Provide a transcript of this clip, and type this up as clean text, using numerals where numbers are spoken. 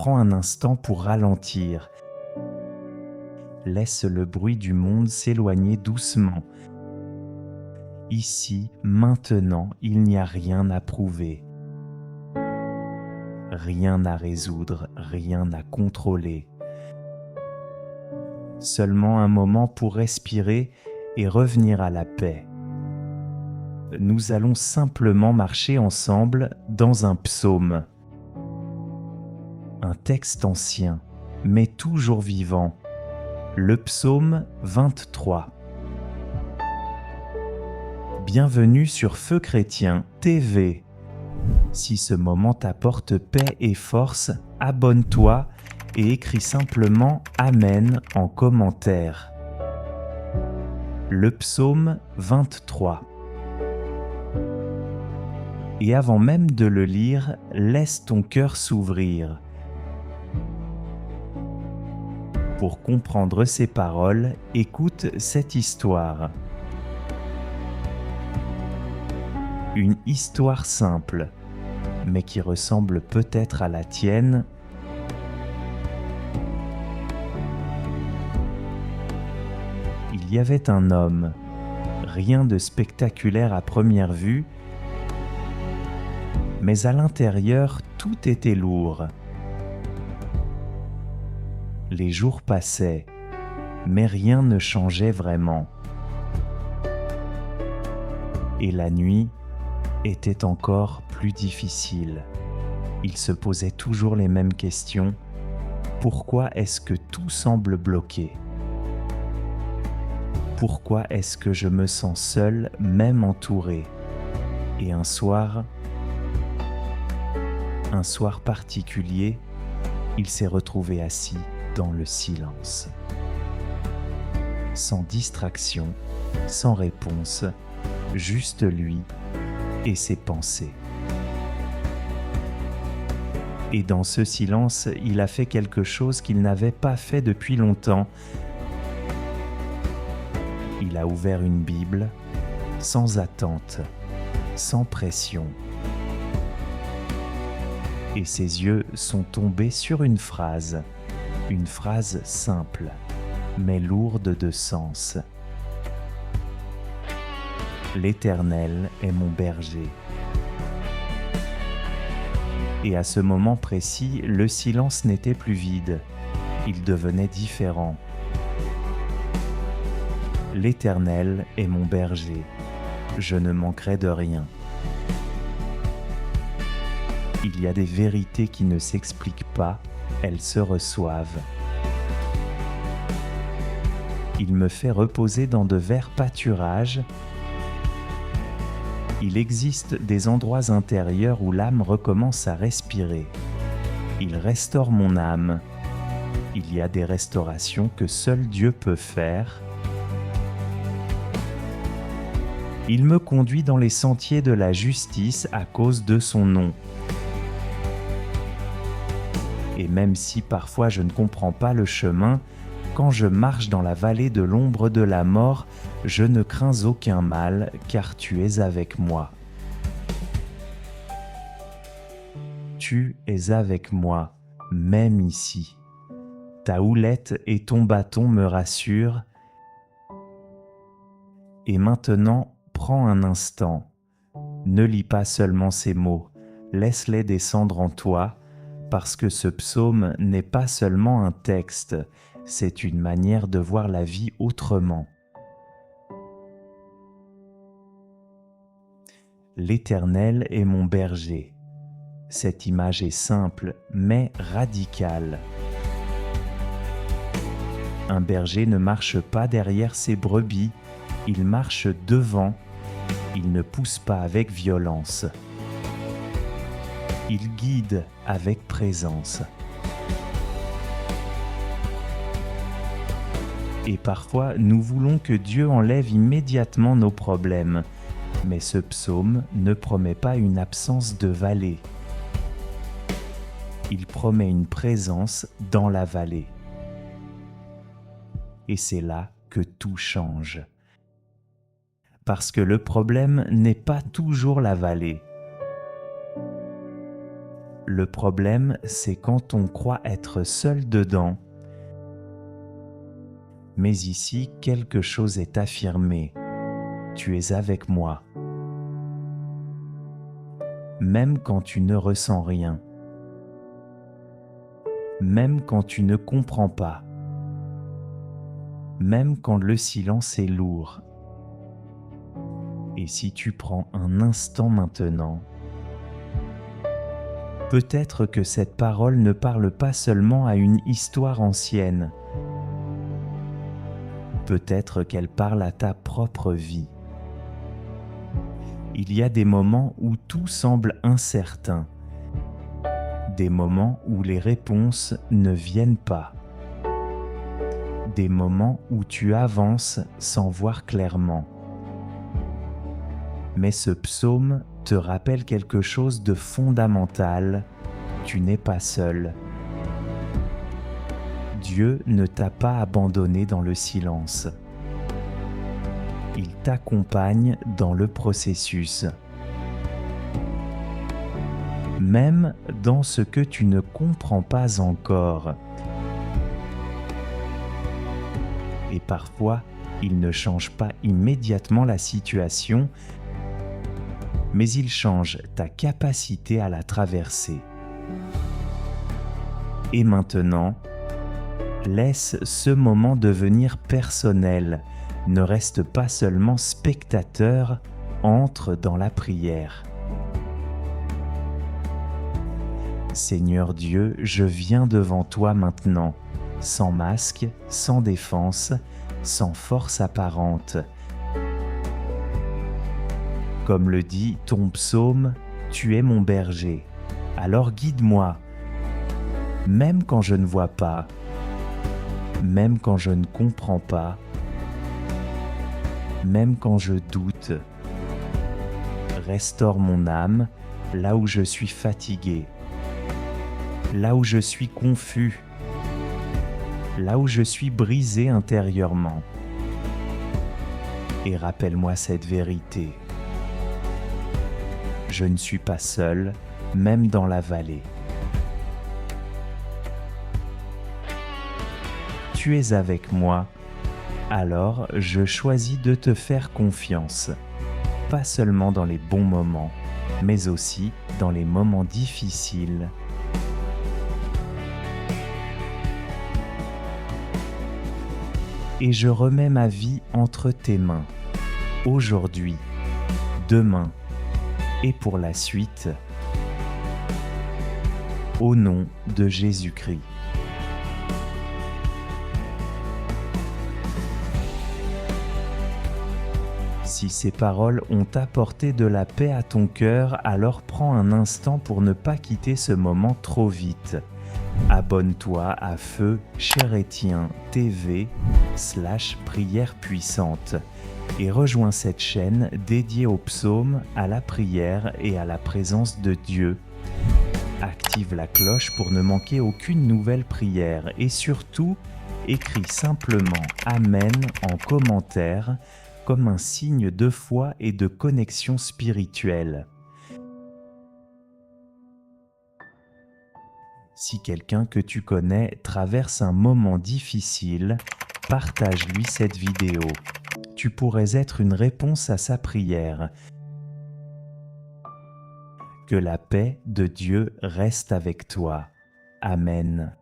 prends un instant pour ralentir. Laisse le bruit du monde s'éloigner doucement. Ici, maintenant, il n'y a rien à prouver. Rien à résoudre, rien à contrôler. Seulement un moment pour respirer et revenir à la paix. Nous allons simplement marcher ensemble dans un psaume. Un texte ancien, mais toujours vivant. Le psaume 23. Bienvenue sur Feu Chrétien TV. Si ce moment t'apporte paix et force, abonne-toi et écris simplement Amen en commentaire. Le psaume 23. Et avant même de le lire, laisse ton cœur s'ouvrir. Pour comprendre ces paroles, écoute cette histoire. Une histoire simple, mais qui ressemble peut-être à la tienne. Il y avait un homme, rien de spectaculaire à première vue, mais à l'intérieur, tout était lourd. Les jours passaient, mais rien ne changeait vraiment. Et la nuit était encore plus difficile. Il se posait toujours les mêmes questions. Pourquoi est-ce que tout semble bloqué ? Pourquoi est-ce que je me sens seul, même entouré ? Et un soir particulier, il s'est retrouvé assis dans le silence. Sans distraction, sans réponse, juste lui et ses pensées. Et dans ce silence, il a fait quelque chose qu'il n'avait pas fait depuis longtemps. Il a ouvert une Bible, sans attente, sans pression. Et ses yeux sont tombés sur une phrase simple, mais lourde de sens. L'Éternel est mon berger. Et à ce moment précis, le silence n'était plus vide, il devenait différent. L'Éternel est mon berger, je ne manquerai de rien. Il y a des vérités qui ne s'expliquent pas, elles se reçoivent. Il me fait reposer dans de verts pâturages. Il existe des endroits intérieurs où l'âme recommence à respirer. Il restaure mon âme. Il y a des restaurations que seul Dieu peut faire. Il me conduit dans les sentiers de la justice à cause de son nom. Et même si parfois je ne comprends pas le chemin, quand je marche dans la vallée de l'ombre de la mort, je ne crains aucun mal, car tu es avec moi. Tu es avec moi, même ici. Ta houlette et ton bâton me rassurent. Et maintenant, prends un instant. Ne lis pas seulement ces mots, laisse-les descendre en toi, parce que ce psaume n'est pas seulement un texte, c'est une manière de voir la vie autrement. L'Éternel est mon berger. Cette image est simple, mais radicale. Un berger ne marche pas derrière ses brebis, il marche devant, il ne pousse pas avec violence. Il guide avec présence. Et parfois, nous voulons que Dieu enlève immédiatement nos problèmes, mais ce psaume ne promet pas une absence de vallée. Il promet une présence dans la vallée. Et c'est là que tout change. Parce que le problème n'est pas toujours la vallée. Le problème, c'est quand on croit être seul dedans. Mais ici, quelque chose est affirmé. Tu es avec moi. Même quand tu ne ressens rien. Même quand tu ne comprends pas. Même quand le silence est lourd. Et si tu prends un instant maintenant, peut-être que cette parole ne parle pas seulement à une histoire ancienne. Peut-être qu'elle parle à ta propre vie. Il y a des moments où tout semble incertain, des moments où les réponses ne viennent pas, des moments où tu avances sans voir clairement. Mais ce psaume te rappelle quelque chose de fondamental, tu n'es pas seul. Dieu ne t'a pas abandonné dans le silence. Il t'accompagne dans le processus. Même dans ce que tu ne comprends pas encore. Et parfois, il ne change pas immédiatement la situation, mais il change ta capacité à la traverser. Et maintenant, laisse ce moment devenir personnel. Ne reste pas seulement spectateur, entre dans la prière. Seigneur Dieu, je viens devant toi maintenant, sans masque, sans défense, sans force apparente. Comme le dit ton psaume, tu es mon berger. Alors guide-moi, même quand je ne vois pas, même quand je ne comprends pas, même quand je doute. Restaure mon âme là où je suis fatigué, là où je suis confus, là où je suis brisé intérieurement. Et rappelle-moi cette vérité. Je ne suis pas seul, même dans la vallée. Tu es avec moi. Alors je choisis de te faire confiance, pas seulement dans les bons moments, mais aussi dans les moments difficiles. Et je remets ma vie entre tes mains, aujourd'hui, demain et pour la suite, au nom de Jésus-Christ. Si ces paroles ont apporté de la paix à ton cœur, alors prends un instant pour ne pas quitter ce moment trop vite. Abonne-toi à Feu Chrétien TV/prière puissante et rejoins cette chaîne dédiée aux psaumes, à la prière et à la présence de Dieu. Active la cloche pour ne manquer aucune nouvelle prière et surtout, écris simplement Amen en commentaire comme un signe de foi et de connexion spirituelle. Si quelqu'un que tu connais traverse un moment difficile, partage-lui cette vidéo. Tu pourrais être une réponse à sa prière. Que la paix de Dieu reste avec toi. Amen.